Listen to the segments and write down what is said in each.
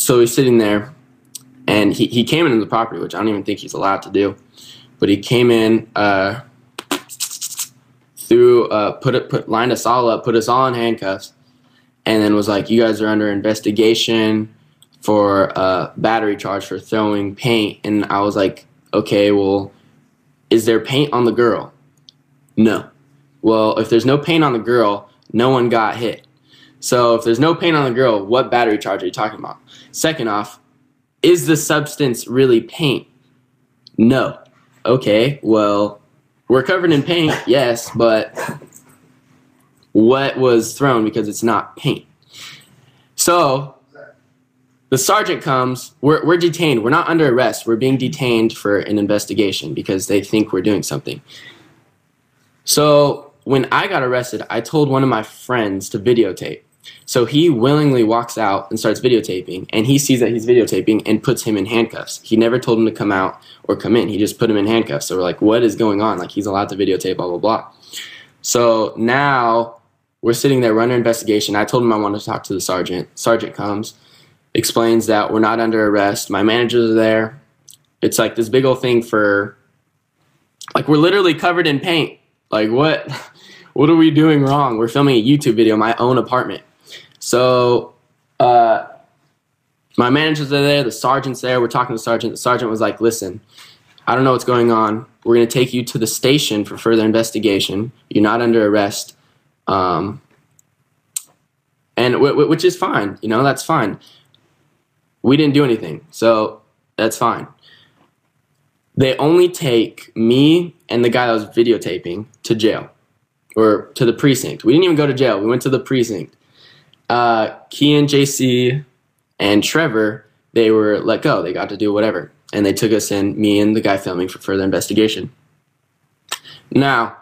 So he's sitting there, and he came into the property, which I don't even think he's allowed to do. But he came in, lined us all up, put us all in handcuffs, and then was like, "You guys are under investigation for battery charge for throwing paint." And I was like, "Okay, well, is there paint on the girl?" "No." "Well, if there's no paint on the girl, no one got hit. So if there's no paint on the girl, what battery charge are you talking about? Second off, is the substance really paint?" "No." "Okay, well, we're covered in paint, yes, but what was thrown, because it's not paint?" So the sergeant comes. We're detained. We're not under arrest. We're being detained for an investigation because they think we're doing something. So when I got arrested, I told one of my friends to videotape. So he willingly walks out and starts videotaping, and he sees that he's videotaping and puts him in handcuffs. He never told him to come out or come in. He just put him in handcuffs. So we're like, what is going on? Like, he's allowed to videotape, blah, blah, blah. So now we're sitting there, running an investigation. I told him I wanted to talk to the sergeant. Sergeant comes, explains that we're not under arrest. My managers are there. It's like this big old thing for, like, we're literally covered in paint. Like, what are we doing wrong? We're filming a YouTube video in my own apartment. So my managers are there, the sergeant's there, we're talking to the sergeant. The sergeant was like, "Listen, I don't know what's going on. We're going to take you to the station for further investigation. You're not under arrest." And which is fine, you know, that's fine. We didn't do anything, so that's fine. They only take me and the guy that was videotaping to jail, or to the precinct. We didn't even go to jail. We went to the precinct. Kian, JC, and Trevor, they were let go. They got to do whatever. And they took us in, me and the guy filming, for further investigation. Now,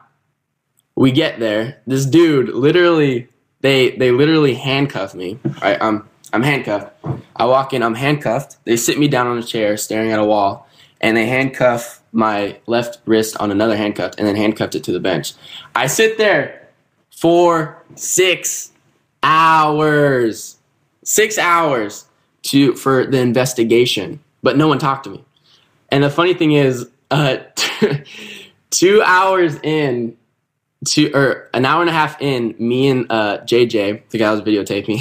we get there. This dude, literally, they literally handcuff me. Right? I'm handcuffed. I walk in, I'm handcuffed. They sit me down on a chair, staring at a wall, and they handcuff my left wrist on another handcuff, and then handcuffed it to the bench. I sit there for 6 hours. 6 hours for the investigation, but no one talked to me. And the funny thing is, 2 hours in, or an hour and a half in, me and JJ, the guy who was videotaping,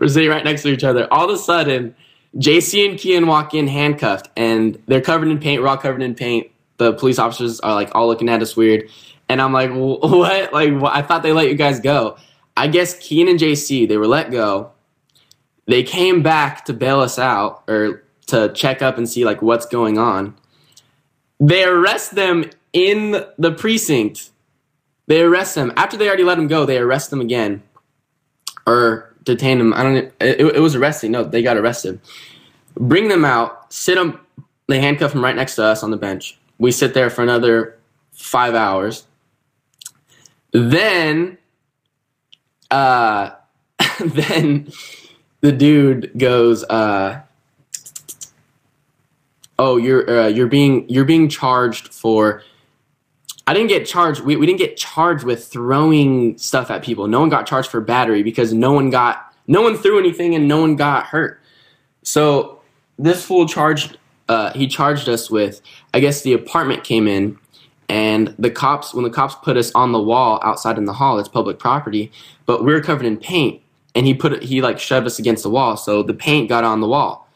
we're sitting right next to each other. All of a sudden, JC and Kian walk in handcuffed, and they're covered in paint. We're all covered in paint. The police officers are like all looking at us weird, and I'm like, "What? Like, I thought they let you guys go." I guess Kian and JC, they were let go. They came back to bail us out, or to check up and see like what's going on. They arrest them in the precinct. They arrest them after they already let them go. They arrest them again, or detain them. I don't know. It was arresting. No, they got arrested. Bring them out. Sit them. They handcuff them right next to us on the bench. We sit there for another 5 hours. Then then the dude goes, "Oh, you're being charged for." I didn't get charged. We didn't get charged with throwing stuff at people. No one got charged for battery because no one threw anything and no one got hurt. So this fool charged us with, I guess the apartment came in, and when the cops put us on the wall outside in the hall, it's public property, but we were covered in paint, and he like shoved us against the wall, so the paint got on the wall.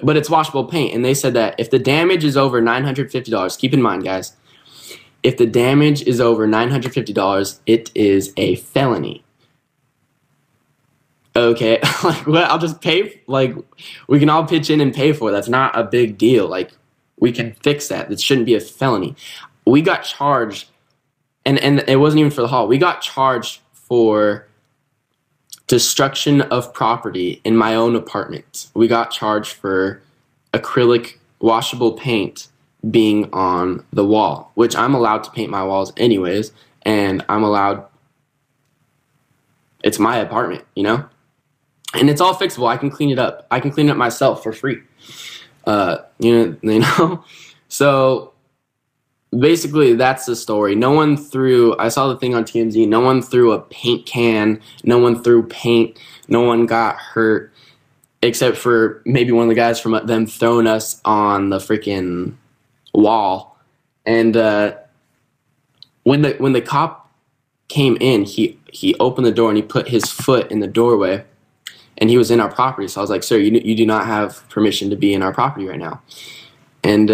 But it's washable paint, and they said that if the damage is over $950, keep in mind, guys, if the damage is over $950, it is a felony. Okay, like, well, I'll just pay, like, we can all pitch in and pay for it. That's not a big deal. Like, we can fix that. It shouldn't be a felony. We got charged, and it wasn't even for the hall. We got charged for destruction of property in my own apartment. We got charged for acrylic washable paint being on the wall, which I'm allowed to paint my walls anyways, and it's my apartment, you know? And it's all fixable. I can clean it up. I can clean it up myself for free. You know? So basically that's the story. I saw the thing on TMZ, no one threw a paint can, no one threw paint, no one got hurt. except for maybe one of the guys from them throwing us on the freaking wall. And when the cop came in, he opened the door and he put his foot in the doorway, and he was in our property. So I was like, "Sir, you do not have permission to be in our property right now." And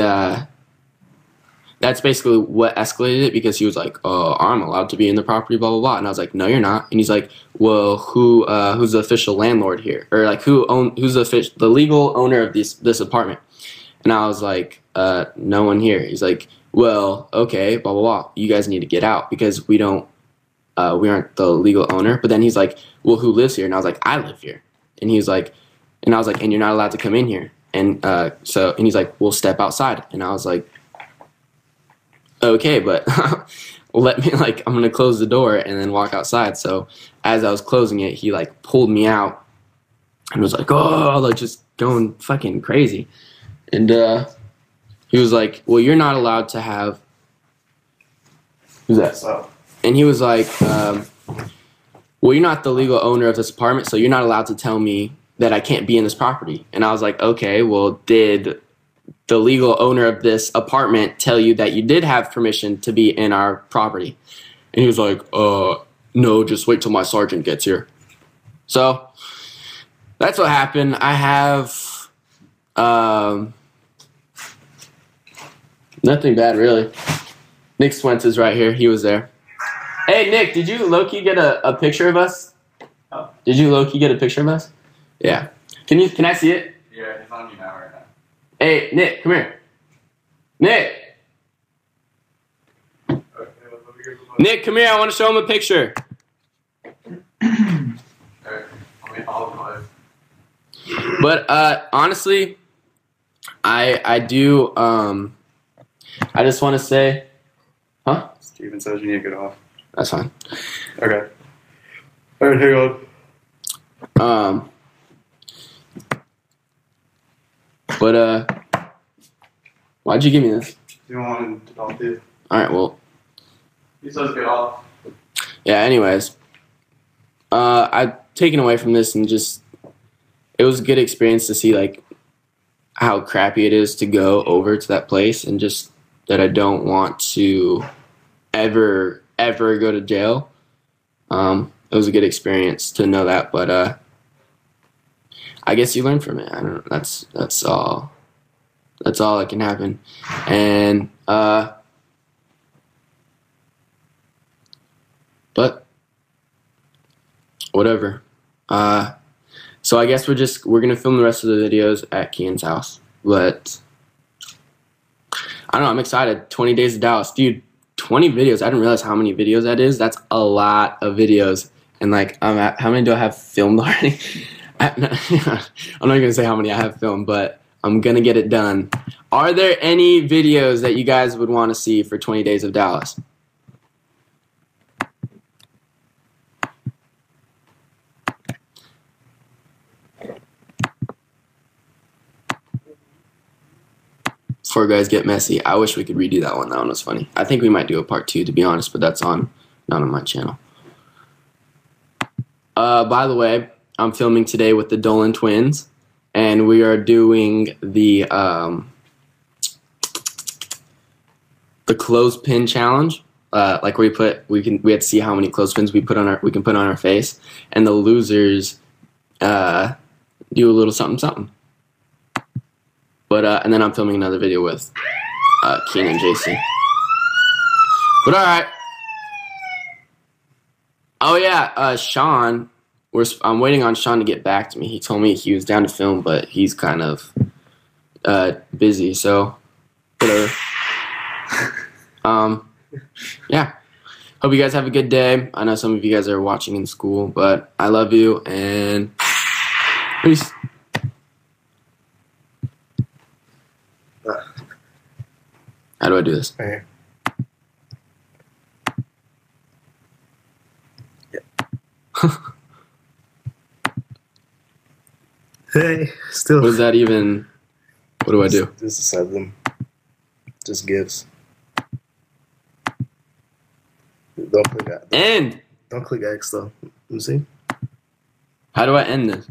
that's basically what escalated it, because he was like, "Oh, I'm allowed to be in the property, blah blah blah," and I was like, "No, you're not." And he's like, "Well, who's the official landlord here, or like who's the legal owner of this apartment?" And I was like, "No one here." He's like, "Well, okay, blah blah blah. You guys need to get out because we aren't the legal owner." But then he's like, "Well, who lives here?" And I was like, "I live here." And he's like, and I was like, "And you're not allowed to come in here." And and he's like, "Well, step outside." And I was like, "Okay, but let me, like, I'm gonna close the door and then walk outside." So as I was closing it, he like pulled me out and was like, "Oh," like just going fucking crazy. And he was like, "Well, you're not allowed to have." Who's that? Oh. And he was like, "Well, you're not the legal owner of this apartment, so you're not allowed to tell me that I can't be in this property." And I was like, "Okay, well, did the legal owner of this apartment tell you that you did have permission to be in our property?" And he was like, "No, just wait till my sergeant gets here." So that's what happened. I have nothing bad, really. Nick Swentz is right here. He was there. Hey, Nick, did you low-key get a picture of us? Oh. Did you low-key get a picture of us? Yeah. Can I see it? Yeah, it's on me now right now. Hey, Nick, come here. Nick! Okay, Nick, come here. I want to show him a picture. Alright, I'll go ahead. But honestly, I do I just want to say, huh? Steven says you need to get off. That's fine. Okay. Alright, hang on. But why'd you give me this? You wanted to talk to you. All right, well, He says get off. yeah. Anyways, I've taken away from this, and just it was a good experience to see like how crappy it is to go over to that place, and just that I don't want to ever go to jail. It was a good experience to know that, but I guess you learn from it. I don't know. That's all. That's all that can happen, and but whatever. So I guess we're gonna film the rest of the videos at Kian's house, but I don't know. I'm excited. 20 Days of Dallas, dude. 20 videos. I didn't realize how many videos that is. That's a lot of videos. And like, how many do I have filmed already? I'm not gonna say how many I have filmed, but I'm gonna get it done. Are there any videos that you guys would want to see for 20 Days of Dallas? Before guys get messy, I wish we could redo that one. That one was funny. I think we might do a part 2, to be honest, but that's not on my channel. By the way, I'm filming today with the Dolan twins, and we are doing the clothespin challenge. Like we had to see how many clothespins we can put on our face, and the losers do a little something. But and then I'm filming another video with Keenan and JC. But all right. Oh yeah, Sean. I'm waiting on Sean to get back to me. He told me he was down to film, but he's kind of busy. So whatever. Yeah. Hope you guys have a good day. I know some of you guys are watching in school, but I love you and peace. How do I do this? Right here. Yeah. Hey, still. What is that even? What do I do? This is side them. Just gives. Don't click that. End. Don't click X though. You see? How do I end this?